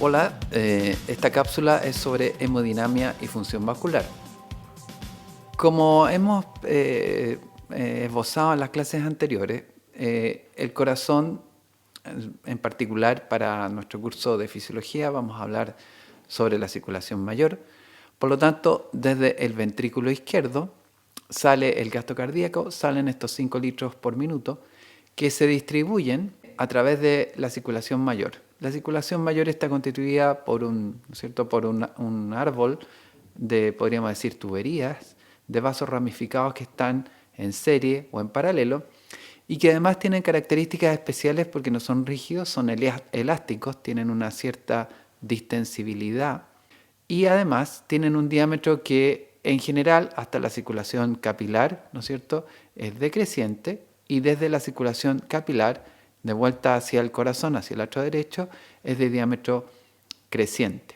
Hola, esta cápsula es sobre hemodinamia y función vascular. Como hemos esbozado en las clases anteriores, el corazón, en particular para nuestro curso de fisiología, vamos a hablar sobre la circulación mayor. Por lo tanto, desde el ventrículo izquierdo sale el gasto cardíaco, salen estos 5 litros por minuto que se distribuyen a través de la circulación mayor. La circulación mayor está constituida por un árbol de, podríamos decir, tuberías de vasos ramificados que están en serie o en paralelo y que además tienen características especiales porque no son rígidos, son elásticos, tienen una cierta distensibilidad y además tienen un diámetro que en general hasta la circulación capilar, ¿no es cierto?, es decreciente, y desde la circulación capilar de vuelta hacia el corazón, hacia el atrio derecho, es de diámetro creciente.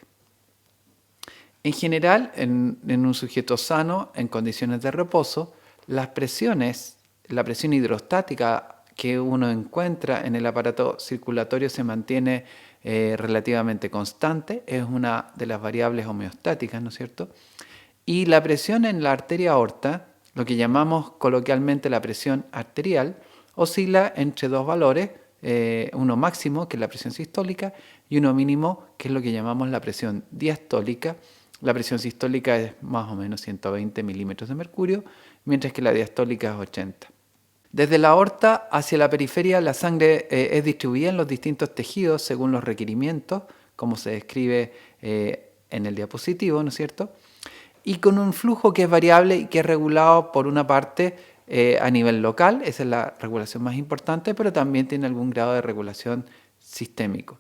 En general, en un sujeto sano, en condiciones de reposo, las presiones, la presión hidrostática que uno encuentra en el aparato circulatorio se mantiene relativamente constante, es una de las variables homeostáticas, ¿no es cierto? Y la presión en la arteria aorta, lo que llamamos coloquialmente la presión arterial, oscila entre dos valores, uno máximo, que es la presión sistólica, y uno mínimo, que es lo que llamamos la presión diastólica. La presión sistólica es más o menos 120 milímetros de mercurio, mientras que la diastólica es 80. Desde la aorta hacia la periferia, la sangre es distribuida en los distintos tejidos según los requerimientos, como se describe en el diapositivo, ¿no es cierto?, y con un flujo que es variable y que es regulado por una parte a nivel local, esa es la regulación más importante, pero también tiene algún grado de regulación sistémico.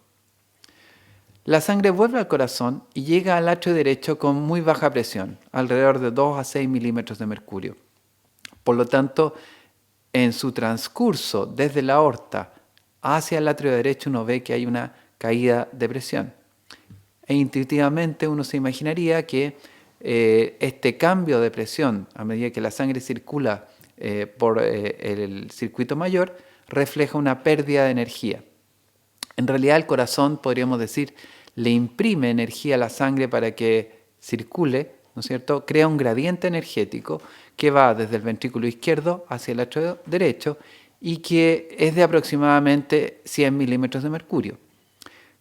La sangre vuelve al corazón y llega al atrio derecho con muy baja presión, alrededor de 2 a 6 milímetros de mercurio. Por lo tanto, en su transcurso desde la aorta hacia el atrio derecho uno ve que hay una caída de presión. E intuitivamente uno se imaginaría que este cambio de presión a medida que la sangre circula por el circuito mayor refleja una pérdida de energía. En realidad el corazón, podríamos decir, le imprime energía a la sangre para que circule, ¿no es cierto? Crea un gradiente energético que va desde el ventrículo izquierdo hacia el atrio derecho y que es de aproximadamente 100 milímetros de mercurio.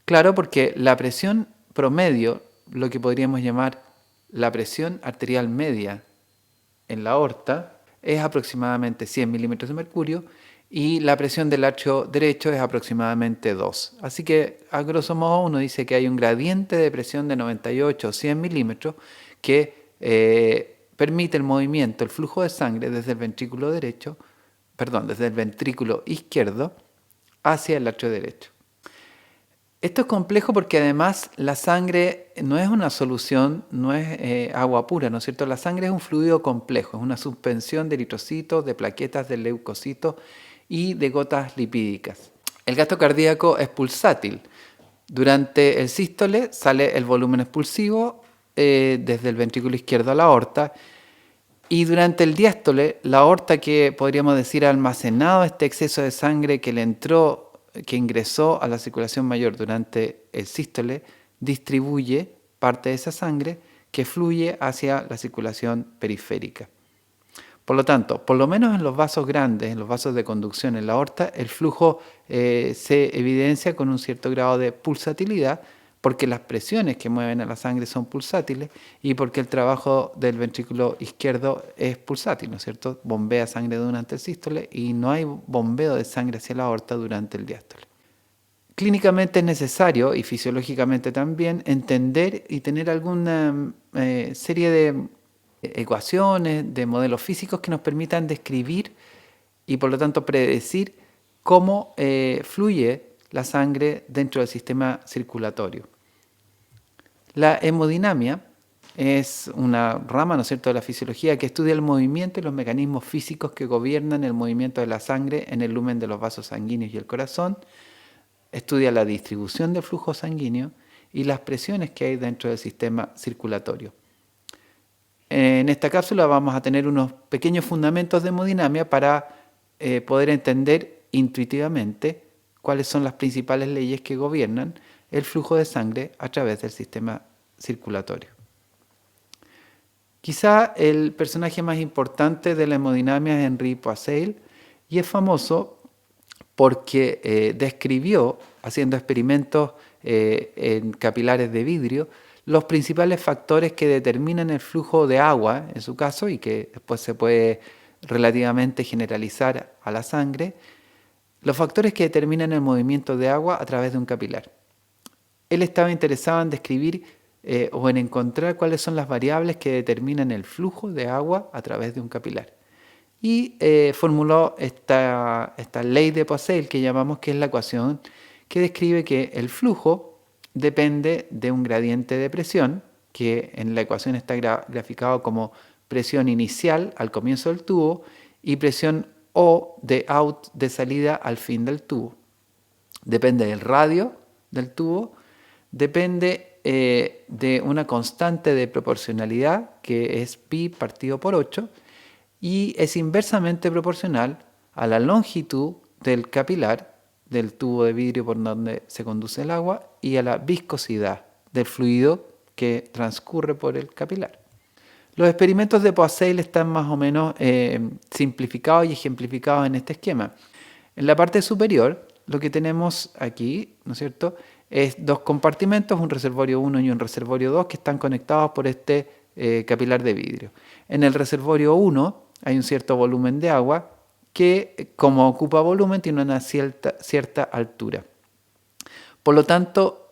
Claro, porque la presión promedio, lo que podríamos llamar la presión arterial media en la aorta, es aproximadamente 100 milímetros de mercurio y la presión del atrio derecho es aproximadamente 2. Así que a grosso modo uno dice que hay un gradiente de presión de 98 o 100 milímetros que permite el movimiento, el flujo de sangre desde el ventrículo derecho, desde el ventrículo izquierdo hacia el atrio derecho. Esto es complejo porque además la sangre no es una solución, no es agua pura, ¿no es cierto? La sangre es un fluido complejo, es una suspensión de eritrocitos, de plaquetas, de leucocitos y de gotas lipídicas. El gasto cardíaco es pulsátil. Durante el sístole sale el volumen expulsivo desde el ventrículo izquierdo a la aorta, y durante el diástole, la aorta, que podríamos decir ha almacenado este exceso de sangre que ingresó a la circulación mayor durante el sístole, distribuye parte de esa sangre que fluye hacia la circulación periférica. Por lo tanto, por lo menos en los vasos grandes, en los vasos de conducción en la aorta, el flujo se evidencia con un cierto grado de pulsatilidad, porque las presiones que mueven a la sangre son pulsátiles y porque el trabajo del ventrículo izquierdo es pulsátil, ¿no es cierto? Bombea sangre durante el sístole y no hay bombeo de sangre hacia la aorta durante el diástole. Clínicamente es necesario, y fisiológicamente también, entender y tener alguna serie de ecuaciones, de modelos físicos que nos permitan describir y por lo tanto predecir cómo fluye la sangre dentro del sistema circulatorio. La hemodinamia es una rama, ¿no es cierto?, de la fisiología que estudia el movimiento y los mecanismos físicos que gobiernan el movimiento de la sangre en el lumen de los vasos sanguíneos y el corazón. Estudia la distribución del flujo sanguíneo y las presiones que hay dentro del sistema circulatorio. En esta cápsula vamos a tener unos pequeños fundamentos de hemodinamia para poder entender intuitivamente cuáles son las principales leyes que gobiernan el flujo de sangre a través del sistema circulatorio. Quizá el personaje más importante de la hemodinamia es Henri Poiseuille y es famoso porque describió, haciendo experimentos en capilares de vidrio, los principales factores que determinan el flujo de agua, en su caso, y que después se puede relativamente generalizar a la sangre, los factores que determinan el movimiento de agua a través de un capilar. Él estaba interesado en describir o en encontrar cuáles son las variables que determinan el flujo de agua a través de un capilar. Y formuló esta ley de Poiseuille que llamamos, que es la ecuación que describe que el flujo depende de un gradiente de presión, que en la ecuación está graficado como presión inicial al comienzo del tubo y presión O de out, de salida, al fin del tubo. Depende del radio del tubo, depende de una constante de proporcionalidad que es pi partido por 8 y es inversamente proporcional a la longitud del capilar, del tubo de vidrio por donde se conduce el agua, y a la viscosidad del fluido que transcurre por el capilar. Los experimentos de Poiseuille están más o menos simplificados y ejemplificados en este esquema. En la parte superior, lo que tenemos aquí, ¿no es cierto?, es dos compartimentos, un reservorio 1 y un reservorio 2, que están conectados por este capilar de vidrio. En el reservorio 1 hay un cierto volumen de agua que, como ocupa volumen, tiene una cierta altura. Por lo tanto,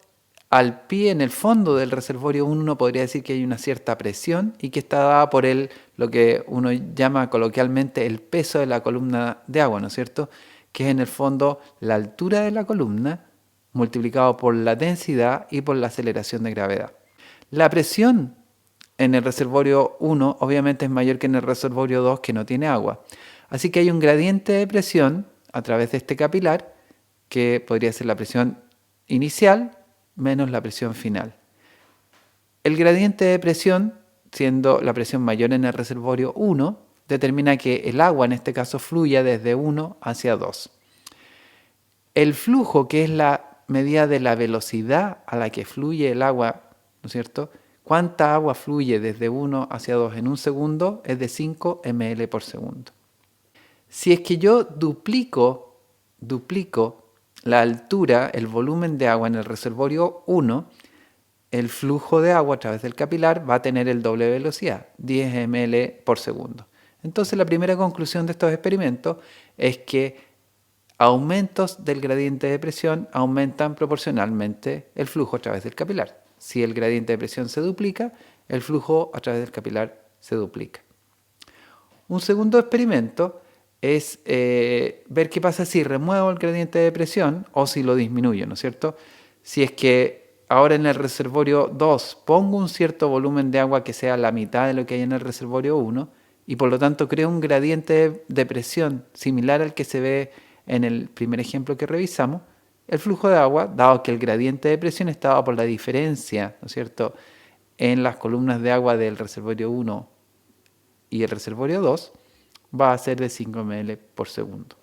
al pie, en el fondo del reservorio 1, uno podría decir que hay una cierta presión y que está dada por lo que uno llama coloquialmente el peso de la columna de agua, ¿no es cierto?, que es en el fondo la altura de la columna multiplicado por la densidad y por la aceleración de gravedad. La presión en el reservorio 1 obviamente es mayor que en el reservorio 2, que no tiene agua. Así que hay un gradiente de presión a través de este capilar, que podría ser la presión inicial menos la presión final. El gradiente de presión, siendo la presión mayor en el reservorio 1, determina que el agua en este caso fluya desde 1 hacia 2. El flujo, que es la medida de la velocidad a la que fluye el agua, ¿no es cierto?, cuánta agua fluye desde 1 hacia 2 en un segundo, es de 5 ml por segundo. Si es que yo duplico la altura, el volumen de agua en el reservorio 1, el flujo de agua a través del capilar va a tener el doble velocidad, 10 ml por segundo. Entonces la primera conclusión de estos experimentos es que aumentos del gradiente de presión aumentan proporcionalmente el flujo a través del capilar. Si el gradiente de presión se duplica, el flujo a través del capilar se duplica. Un segundo experimento es ver qué pasa si remuevo el gradiente de presión o si lo disminuyo, ¿no es cierto? Si es que ahora en el reservorio 2 pongo un cierto volumen de agua que sea la mitad de lo que hay en el reservorio 1 y por lo tanto creo un gradiente de presión similar al que se ve en el primer ejemplo que revisamos, el flujo de agua, dado que el gradiente de presión está dado por la diferencia, ¿no es cierto?, en las columnas de agua del reservorio 1 y el reservorio 2, va a ser de 5 ml por segundo.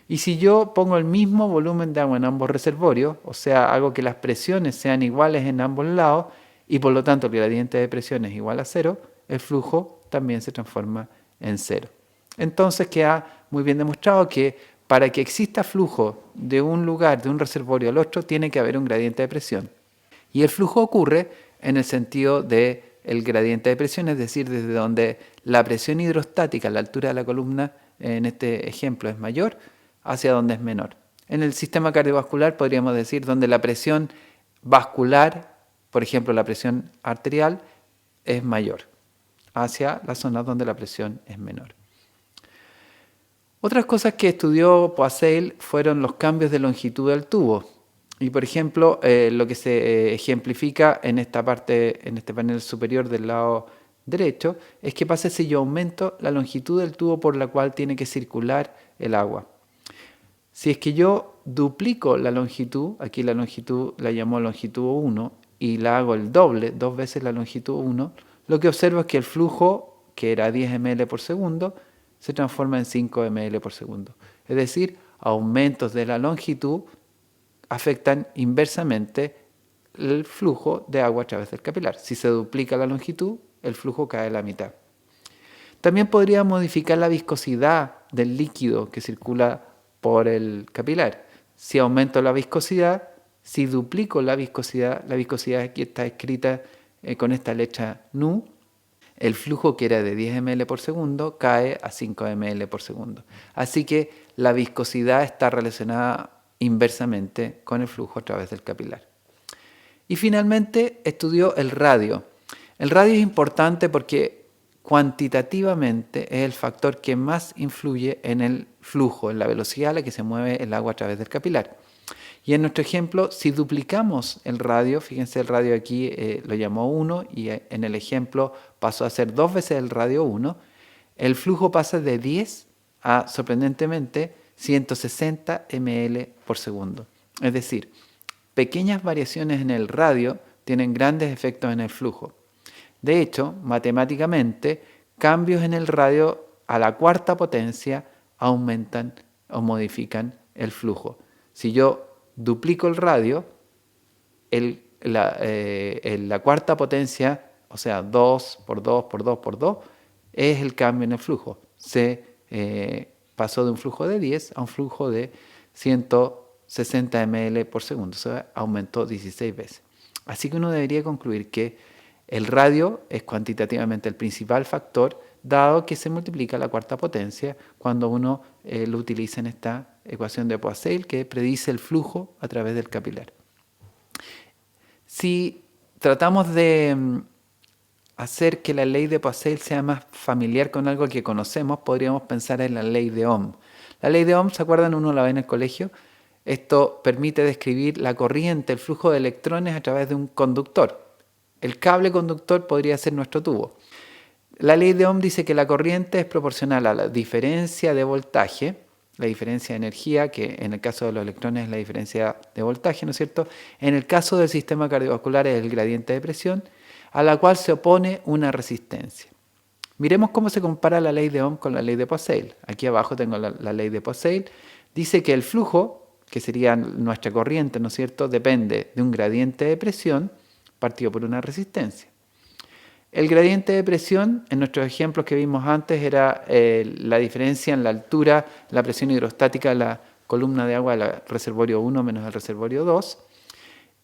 Y si yo pongo el mismo volumen de agua en ambos reservorios, o sea, hago que las presiones sean iguales en ambos lados y por lo tanto el gradiente de presión es igual a 0, el flujo también se transforma en 0. Entonces queda muy bien demostrado que para que exista flujo de un lugar, de un reservorio al otro, tiene que haber un gradiente de presión. Y el flujo ocurre en el sentido del gradiente de presión, es decir, desde donde la presión hidrostática, la altura de la columna, en este ejemplo, es mayor, hacia donde es menor. En el sistema cardiovascular podríamos decir donde la presión vascular, por ejemplo la presión arterial, es mayor, hacia las zonas donde la presión es menor. Otras cosas que estudió Poiseuille fueron los cambios de longitud del tubo. Y por ejemplo, lo que se ejemplifica en esta parte, en este panel superior del lado derecho, es qué pasa si yo aumento la longitud del tubo por la cual tiene que circular el agua. Si es que yo duplico la longitud, aquí la longitud la llamo longitud 1 y la hago el doble, 2 veces la longitud 1, lo que observo es que el flujo, que era 10 ml por segundo, se transforma en 5 ml por segundo. Es decir, aumentos de la longitud afectan inversamente el flujo de agua a través del capilar. Si se duplica la longitud, el flujo cae a la mitad. También podría modificar la viscosidad del líquido que circula por el capilar. Si aumento la viscosidad, si duplico la viscosidad aquí está escrita con esta letra nu, el flujo que era de 10 ml por segundo cae a 5 ml por segundo. Así que la viscosidad está relacionada inversamente con el flujo a través del capilar. Y finalmente estudió el radio. El radio es importante porque cuantitativamente es el factor que más influye en el flujo, en la velocidad a la que se mueve el agua a través del capilar. Y en nuestro ejemplo, si duplicamos el radio, fíjense el radio aquí lo llamó 1 y en el ejemplo pasó a ser 2 veces el radio 1, el flujo pasa de 10 a, sorprendentemente, 160 ml por segundo. Es decir, pequeñas variaciones en el radio tienen grandes efectos en el flujo. De hecho, matemáticamente, cambios en el radio a la cuarta potencia aumentan o modifican el flujo. Si yo duplico el radio, la cuarta potencia, o sea, 2 por 2 por 2 por 2, es el cambio en el flujo. Se pasó de un flujo de 10 a un flujo de 160 ml por segundo, o sea, aumentó 16 veces. Así que uno debería concluir que el radio es cuantitativamente el principal factor, dado que se multiplica la cuarta potencia cuando uno lo utiliza en esta ecuación de Poiseuille que predice el flujo a través del capilar. Si tratamos de hacer que la ley de Poiseuille sea más familiar con algo que conocemos, podríamos pensar en la ley de Ohm. La ley de Ohm, ¿se acuerdan? Uno la ve en el colegio. Esto permite describir la corriente, el flujo de electrones a través de un conductor. El cable conductor podría ser nuestro tubo. La ley de Ohm dice que la corriente es proporcional a la diferencia de voltaje, la diferencia de energía, que en el caso de los electrones es la diferencia de voltaje, ¿no es cierto? En el caso del sistema cardiovascular es el gradiente de presión, a la cual se opone una resistencia. Miremos cómo se compara la ley de Ohm con la ley de Poiseuille. Aquí abajo tengo la ley de Poiseuille. Dice que el flujo, que sería nuestra corriente, ¿no es cierto?, depende de un gradiente de presión partido por una resistencia. El gradiente de presión, en nuestros ejemplos que vimos antes, era la diferencia en la altura, la presión hidrostática de la columna de agua del reservorio 1 menos el reservorio 2.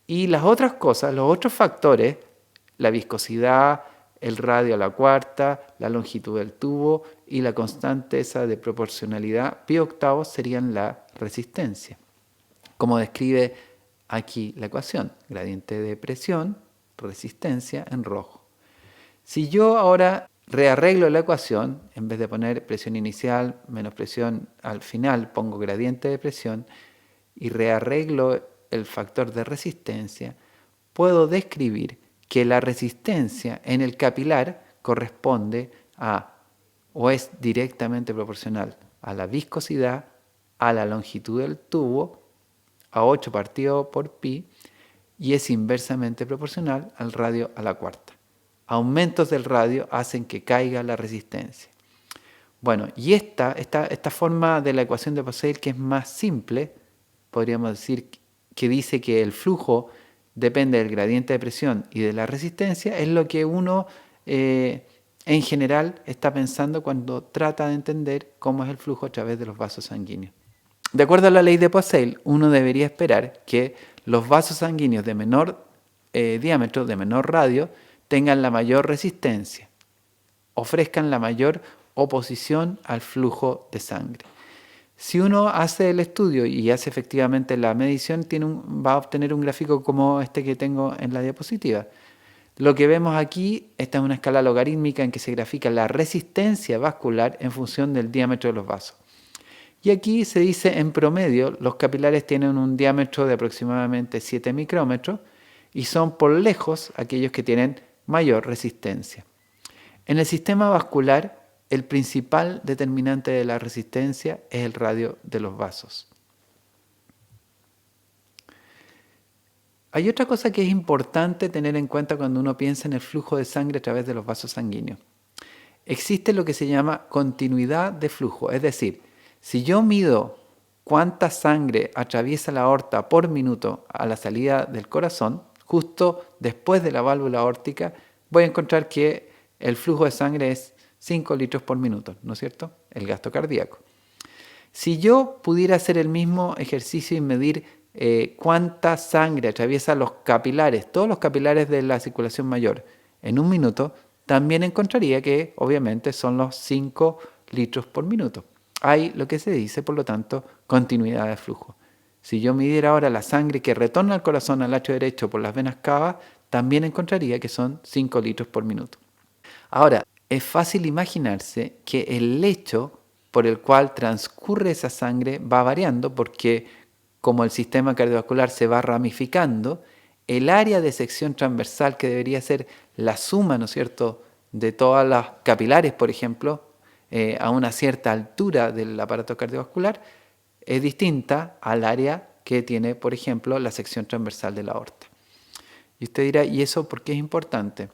Y las otras cosas, los otros factores, la viscosidad, el radio a la cuarta, la longitud del tubo y la constante esa de proporcionalidad pi octavos serían la resistencia. Como describe aquí la ecuación, gradiente de presión, resistencia en rojo. Si yo ahora rearreglo la ecuación, en vez de poner presión inicial menos presión al final, pongo gradiente de presión y rearreglo el factor de resistencia, puedo describir que la resistencia en el capilar corresponde a, o es directamente proporcional a la viscosidad, a la longitud del tubo, a 8 partido por pi, y es inversamente proporcional al radio a la cuarta. Aumentos del radio hacen que caiga la resistencia. Bueno, y esta forma de la ecuación de Poiseuille, que es más simple, podríamos decir que dice que el flujo depende del gradiente de presión y de la resistencia, es lo que uno en general está pensando cuando trata de entender cómo es el flujo a través de los vasos sanguíneos. De acuerdo a la ley de Poiseuille, uno debería esperar que los vasos sanguíneos de menor diámetro, de menor radio, tengan la mayor resistencia, ofrezcan la mayor oposición al flujo de sangre. Si uno hace el estudio y hace efectivamente la medición, va a obtener un gráfico como este que tengo en la diapositiva. Lo que vemos aquí, esta es una escala logarítmica en que se grafica la resistencia vascular en función del diámetro de los vasos. Y aquí se dice en promedio, los capilares tienen un diámetro de aproximadamente 7 micrómetros y son por lejos aquellos que tienen mayor resistencia. En el sistema vascular, el principal determinante de la resistencia es el radio de los vasos. Hay otra cosa que es importante tener en cuenta cuando uno piensa en el flujo de sangre a través de los vasos sanguíneos. Existe lo que se llama continuidad de flujo, es decir, si yo mido cuánta sangre atraviesa la aorta por minuto a la salida del corazón, justo después de la válvula aórtica, voy a encontrar que el flujo de sangre es 5 litros por minuto, ¿no es cierto? El gasto cardíaco. Si yo pudiera hacer el mismo ejercicio y medir cuánta sangre atraviesa los capilares, todos los capilares de la circulación mayor, en un minuto, también encontraría que obviamente son los 5 litros por minuto. Hay lo que se dice, por lo tanto, continuidad de flujo. Si yo midiera ahora la sangre que retorna al corazón al atrio derecho por las venas cavas, también encontraría que son 5 litros por minuto. Ahora, es fácil imaginarse que el lecho por el cual transcurre esa sangre va variando porque como el sistema cardiovascular se va ramificando, el área de sección transversal que debería ser la suma, ¿no es cierto?, de todas las capilares, por ejemplo, a una cierta altura del aparato cardiovascular, es distinta al área que tiene, por ejemplo, la sección transversal de la aorta. Y usted dirá, ¿y eso por qué es importante?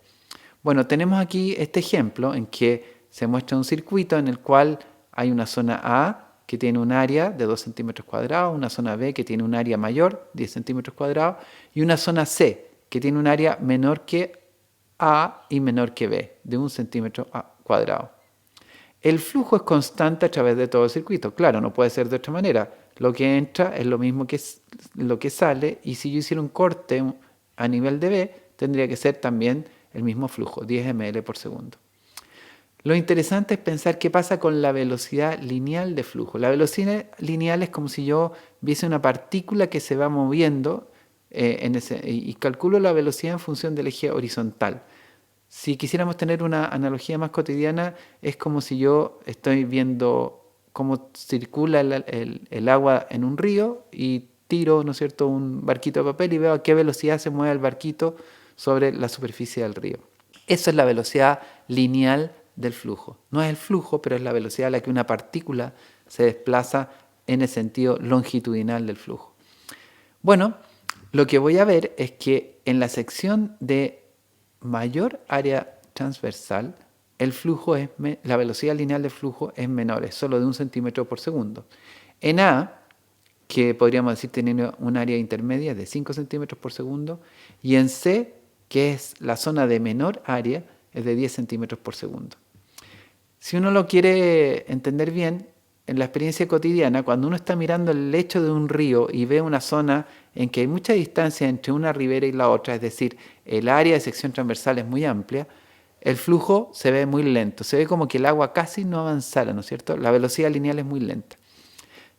Bueno, tenemos aquí este ejemplo en que se muestra un circuito en el cual hay una zona A que tiene un área de 2 centímetros cuadrados, una zona B que tiene un área mayor, 10 centímetros cuadrados, y una zona C que tiene un área menor que A y menor que B, de 1 centímetro cuadrado. El flujo es constante a través de todo el circuito. Claro, no puede ser de otra manera. Lo que entra es lo mismo que lo que sale, y si yo hiciera un corte a nivel de B, tendría que ser también el mismo flujo, 10 ml por segundo. Lo interesante es pensar qué pasa con la velocidad lineal de flujo. La velocidad lineal es como si yo viese una partícula que se va moviendo y calculo la velocidad en función del eje horizontal. Si quisiéramos tener una analogía más cotidiana, es como si yo estoy viendo cómo circula el agua en un río y tiro, ¿no es cierto?, un barquito de papel y veo a qué velocidad se mueve el barquito sobre la superficie del río. Eso es la velocidad lineal del flujo. No es el flujo, pero es la velocidad a la que una partícula se desplaza en el sentido longitudinal del flujo. Bueno, lo que voy a ver es que en la sección de mayor área transversal, el flujo la velocidad lineal del flujo es menor, es solo de 1 centímetro por segundo. En A, que podríamos decir tiene un área intermedia de 5 centímetros por segundo, y en C, que es la zona de menor área, es de 10 centímetros por segundo. Si uno lo quiere entender bien, en la experiencia cotidiana, cuando uno está mirando el lecho de un río y ve una zona en que hay mucha distancia entre una ribera y la otra, es decir, el área de sección transversal es muy amplia, el flujo se ve muy lento, se ve como que el agua casi no avanzara, ¿no es cierto? La velocidad lineal es muy lenta.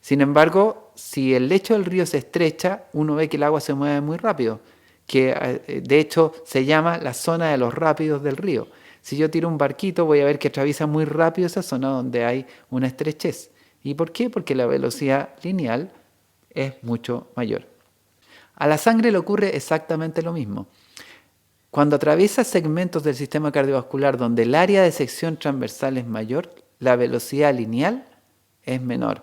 Sin embargo, si el lecho del río se estrecha, uno ve que el agua se mueve muy rápido, que de hecho se llama la zona de los rápidos del río. Si yo tiro un barquito, voy a ver que atraviesa muy rápido esa zona donde hay una estrechez. ¿Y por qué? Porque la velocidad lineal es mucho mayor. A la sangre le ocurre exactamente lo mismo. Cuando atraviesa segmentos del sistema cardiovascular donde el área de sección transversal es mayor, la velocidad lineal es menor.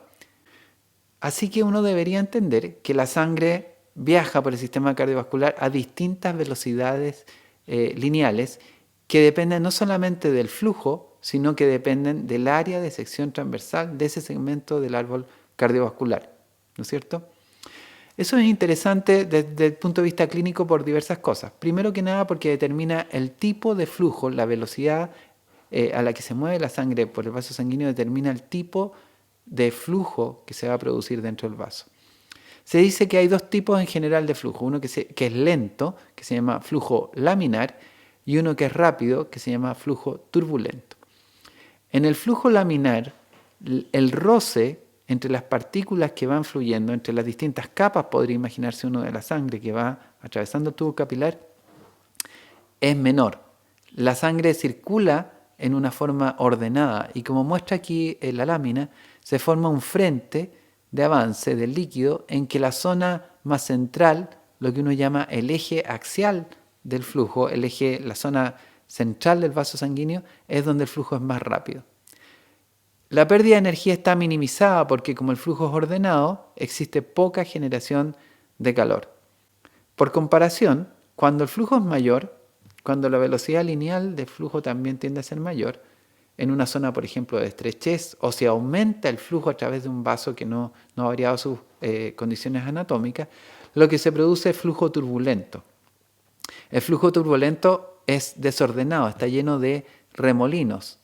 Así que uno debería entender que la sangre viaja por el sistema cardiovascular a distintas velocidades lineales que dependen no solamente del flujo, sino que dependen del área de sección transversal de ese segmento del árbol cardiovascular, ¿no es cierto? Eso es interesante desde el punto de vista clínico por diversas cosas. Primero que nada porque determina el tipo de flujo, la velocidad a la que se mueve la sangre por el vaso sanguíneo determina el tipo de flujo que se va a producir dentro del vaso. Se dice que hay dos tipos en general de flujo, uno que es lento, que se llama flujo laminar, y uno que es rápido, que se llama flujo turbulento. En el flujo laminar, el roce entre las partículas que van fluyendo, entre las distintas capas, podría imaginarse uno de la sangre que va atravesando el tubo capilar, es menor. La sangre circula en una forma ordenada y como muestra aquí en la lámina, se forma un frente de avance del líquido en que la zona más central, lo que uno llama el eje axial del flujo, la zona central del vaso sanguíneo, es donde el flujo es más rápido. La pérdida de energía está minimizada porque como el flujo es ordenado, existe poca generación de calor. Por comparación, cuando el flujo es mayor, cuando la velocidad lineal del flujo también tiende a ser mayor, en una zona, por ejemplo, de estrechez, o si aumenta el flujo a través de un vaso que no ha variado sus condiciones anatómicas, lo que se produce es flujo turbulento. El flujo turbulento es desordenado, está lleno de remolinos,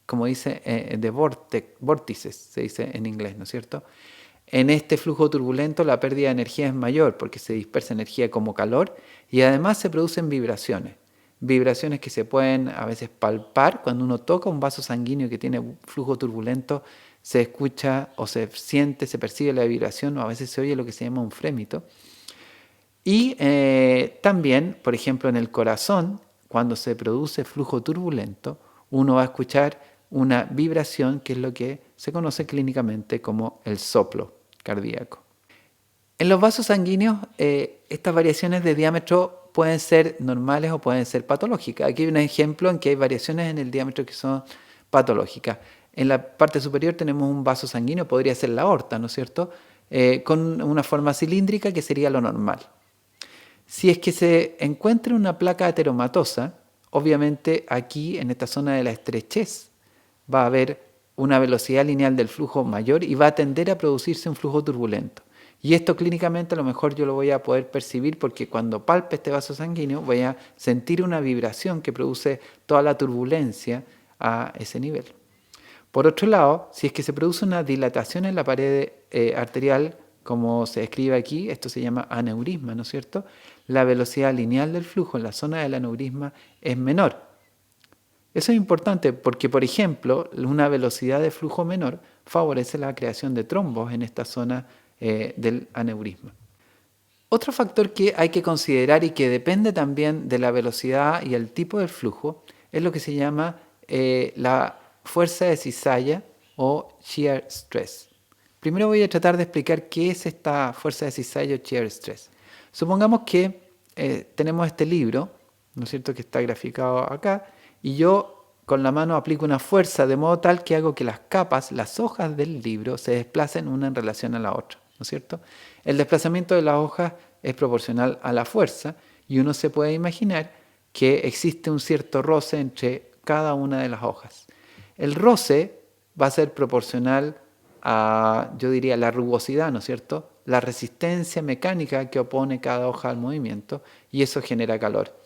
como dice, de vórtices, se dice en inglés, ¿no es cierto? En este flujo turbulento la pérdida de energía es mayor porque se dispersa energía como calor y además se producen vibraciones. Vibraciones que se pueden a veces palpar cuando uno toca un vaso sanguíneo que tiene flujo turbulento, se escucha o se siente, se percibe la vibración o a veces se oye lo que se llama un frémito. Y también, por ejemplo, en el corazón, cuando se produce flujo turbulento, uno va a escuchar una vibración que es lo que se conoce clínicamente como el soplo cardíaco. En los vasos sanguíneos, estas variaciones de diámetro pueden ser normales o pueden ser patológicas. Aquí hay un ejemplo en que hay variaciones en el diámetro que son patológicas. En la parte superior tenemos un vaso sanguíneo, podría ser la aorta, ¿no es cierto?, con una forma cilíndrica que sería lo normal. Si es que se encuentra una placa ateromatosa, obviamente aquí en esta zona de la estrechez va a haber una velocidad lineal del flujo mayor y va a tender a producirse un flujo turbulento. Y esto clínicamente a lo mejor yo lo voy a poder percibir porque cuando palpe este vaso sanguíneo voy a sentir una vibración que produce toda la turbulencia a ese nivel. Por otro lado, si es que se produce una dilatación en la pared arterial, como se escribe aquí, esto se llama aneurisma, ¿no es cierto? La velocidad lineal del flujo en la zona del aneurisma es menor. Eso es importante porque, por ejemplo, una velocidad de flujo menor favorece la creación de trombos en esta zona del aneurisma. Otro factor que hay que considerar y que depende también de la velocidad y el tipo del flujo es lo que se llama la fuerza de cizalla o shear stress. Primero voy a tratar de explicar qué es esta fuerza de cizalla o shear stress. Supongamos que tenemos este libro, ¿no es cierto?, que está graficado acá, y yo con la mano aplico una fuerza de modo tal que hago que las capas, las hojas del libro, se desplacen una en relación a la otra, ¿no es cierto? El desplazamiento de las hojas es proporcional a la fuerza y uno se puede imaginar que existe un cierto roce entre cada una de las hojas. El roce va a ser proporcional a, yo diría, la rugosidad, ¿no es cierto?, la resistencia mecánica que opone cada hoja al movimiento y eso genera calor.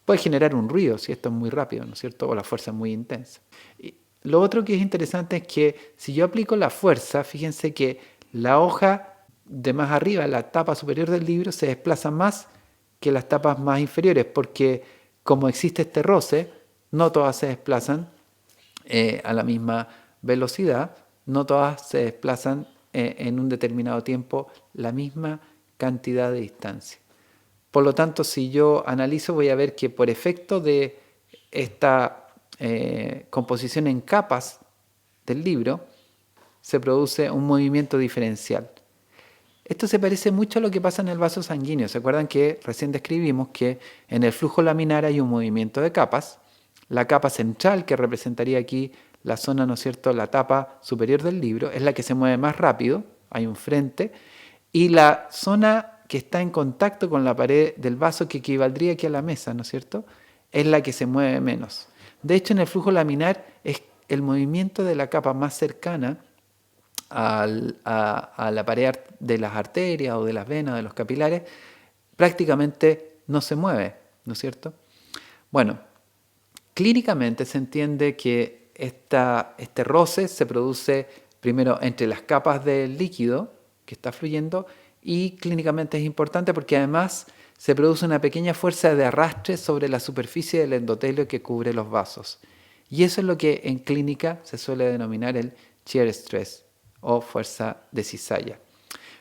Puede generar un ruido si esto es muy rápido, ¿no es cierto?, o la fuerza es muy intensa. Y lo otro que es interesante es que si yo aplico la fuerza, fíjense que la hoja de más arriba, la tapa superior del libro, se desplaza más que las tapas más inferiores, porque como existe este roce, no todas se desplazan a la misma velocidad, no todas se desplazan en un determinado tiempo la misma cantidad de distancia. Por lo tanto, si yo analizo, voy a ver que por efecto de esta composición en capas del libro, se produce un movimiento diferencial. Esto se parece mucho a lo que pasa en el vaso sanguíneo. ¿Se acuerdan que recién describimos que en el flujo laminar hay un movimiento de capas? La capa central, que representaría aquí la zona, ¿no es cierto?, la tapa superior del libro, es la que se mueve más rápido, hay un frente, y la zona que está en contacto con la pared del vaso, que equivaldría aquí a la mesa, ¿no es cierto?, es la que se mueve menos. De hecho, en el flujo laminar es el movimiento de la capa más cercana a la pared de las arterias o de las venas, de los capilares, prácticamente no se mueve, ¿no es cierto? Bueno, clínicamente se entiende que este roce se produce primero entre las capas del líquido que está fluyendo y clínicamente es importante porque además se produce una pequeña fuerza de arrastre sobre la superficie del endotelio que cubre los vasos. Y eso es lo que en clínica se suele denominar el shear stress o fuerza de cizalla.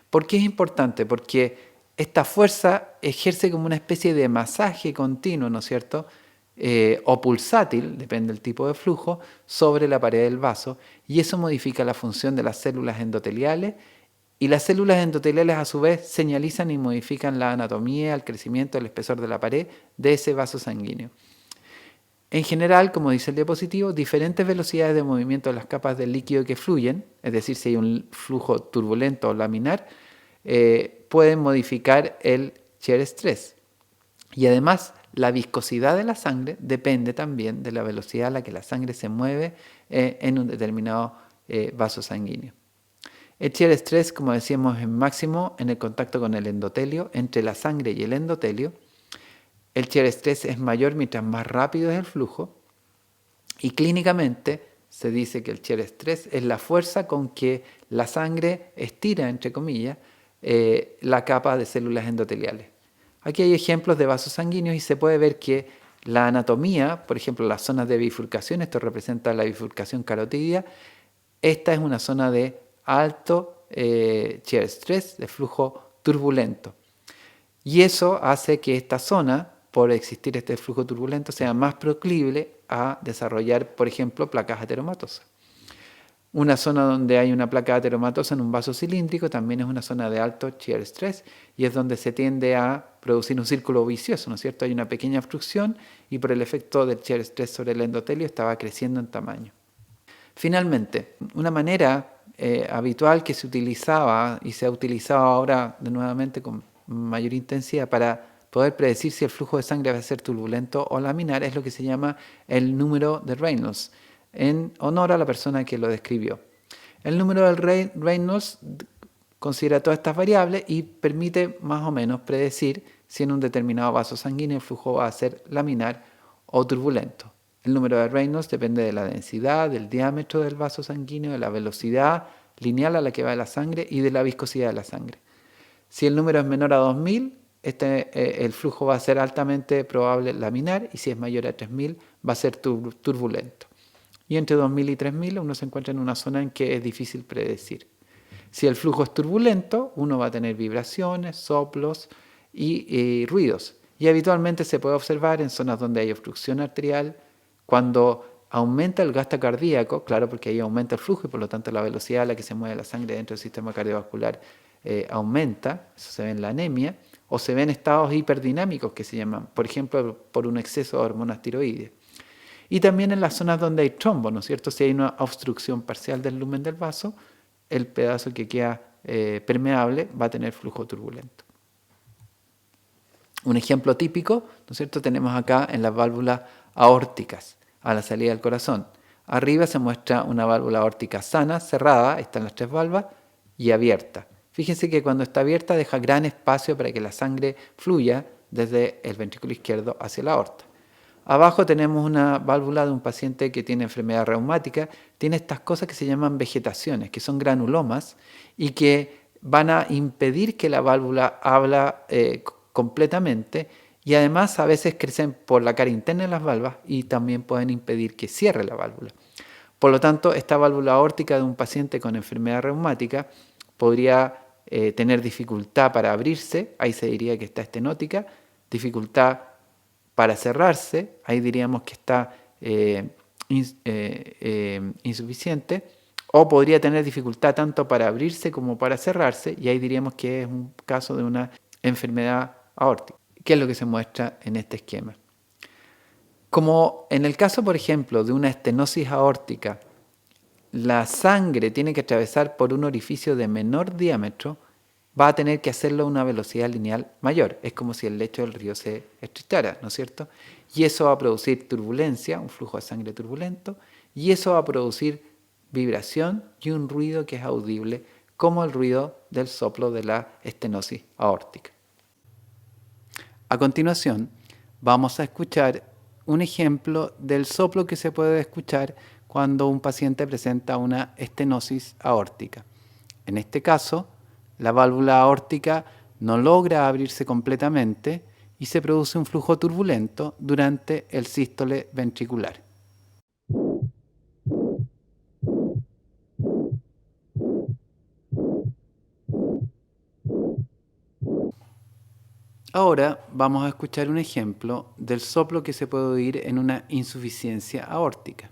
¿Por qué es importante? Porque esta fuerza ejerce como una especie de masaje continuo, ¿no es cierto?, o pulsátil, depende del tipo de flujo, sobre la pared del vaso y eso modifica la función de las células endoteliales y las células endoteliales a su vez señalizan y modifican la anatomía, el crecimiento, el espesor de la pared de ese vaso sanguíneo. En general, como dice el diapositivo, diferentes velocidades de movimiento de las capas del líquido que fluyen, es decir, si hay un flujo turbulento o laminar, pueden modificar el shear stress. Y además, la viscosidad de la sangre depende también de la velocidad a la que la sangre se mueve en un determinado vaso sanguíneo. El shear stress, como decíamos, es máximo en el contacto con el endotelio, entre la sangre y el endotelio. El shear stress es mayor mientras más rápido es el flujo. Y clínicamente se dice que el shear stress es la fuerza con que la sangre estira, entre comillas, la capa de células endoteliales. Aquí hay ejemplos de vasos sanguíneos y se puede ver que la anatomía, por ejemplo, las zonas de bifurcación, esto representa la bifurcación carotidia, esta es una zona de alto shear stress, de flujo turbulento. Y eso hace que esta zona, por existir este flujo turbulento, sea más proclive a desarrollar, por ejemplo, placas ateromatosas. Una zona donde hay una placa ateromatosa en un vaso cilíndrico también es una zona de alto shear stress y es donde se tiende a producir un círculo vicioso, ¿no es cierto? Hay una pequeña obstrucción y por el efecto del shear stress sobre el endotelio estaba creciendo en tamaño. Finalmente, una manera habitual que se utilizaba y se ha utilizado ahora de nuevamente con mayor intensidad para poder predecir si el flujo de sangre va a ser turbulento o laminar es lo que se llama el número de Reynolds, en honor a la persona que lo describió. El número del Reynolds considera todas estas variables y permite más o menos predecir si en un determinado vaso sanguíneo el flujo va a ser laminar o turbulento. El número de Reynolds depende de la densidad, del diámetro del vaso sanguíneo, de la velocidad lineal a la que va la sangre y de la viscosidad de la sangre. Si el número es menor a 2000, el flujo va a ser altamente probable laminar y si es mayor a 3000 va a ser turbulento. Y entre 2000 y 3000 uno se encuentra en una zona en que es difícil predecir. Si el flujo es turbulento, uno va a tener vibraciones, soplos y ruidos. Y habitualmente se puede observar en zonas donde hay obstrucción arterial, cuando aumenta el gasto cardíaco, claro, porque ahí aumenta el flujo y por lo tanto la velocidad a la que se mueve la sangre dentro del sistema cardiovascular aumenta, eso se ve en la anemia, o se ven estados hiperdinámicos que se llaman, por ejemplo, por un exceso de hormonas tiroides. Y también en las zonas donde hay trombo, ¿no es cierto? Si hay una obstrucción parcial del lumen del vaso, el pedazo que queda permeable va a tener flujo turbulento. Un ejemplo típico, ¿no es cierto? Tenemos acá en las válvulas aórticas a la salida del corazón. Arriba se muestra una válvula aórtica sana, cerrada, están las tres válvulas, y abierta. Fíjense que cuando está abierta deja gran espacio para que la sangre fluya desde el ventrículo izquierdo hacia la aorta. Abajo tenemos una válvula de un paciente que tiene enfermedad reumática, tiene estas cosas que se llaman vegetaciones, que son granulomas y que van a impedir que la válvula abra completamente y además a veces crecen por la cara interna de las válvulas y también pueden impedir que cierre la válvula. Por lo tanto, esta válvula aórtica de un paciente con enfermedad reumática podría tener dificultad para abrirse, ahí se diría que está estenótica, dificultad para cerrarse, ahí diríamos que está insuficiente, o podría tener dificultad tanto para abrirse como para cerrarse, y ahí diríamos que es un caso de una enfermedad aórtica. ¿Qué es lo que se muestra en este esquema? Como en el caso, por ejemplo, de una estenosis aórtica, la sangre tiene que atravesar por un orificio de menor diámetro, va a tener que hacerlo a una velocidad lineal mayor. Es como si el lecho del río se estrechara, ¿no es cierto? Y eso va a producir turbulencia, un flujo de sangre turbulento, y eso va a producir vibración y un ruido que es audible, como el ruido del soplo de la estenosis aórtica. A continuación, vamos a escuchar un ejemplo del soplo que se puede escuchar cuando un paciente presenta una estenosis aórtica. En este caso, la válvula aórtica no logra abrirse completamente y se produce un flujo turbulento durante el sístole ventricular. Ahora vamos a escuchar un ejemplo del soplo que se puede oír en una insuficiencia aórtica.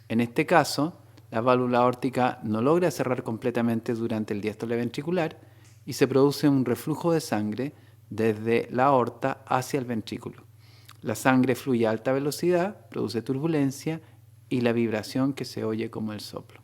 En este caso, la válvula aórtica no logra cerrar completamente durante el diástole ventricular y se produce un reflujo de sangre desde la aorta hacia el ventrículo. La sangre fluye a alta velocidad, produce turbulencia y la vibración que se oye como el soplo.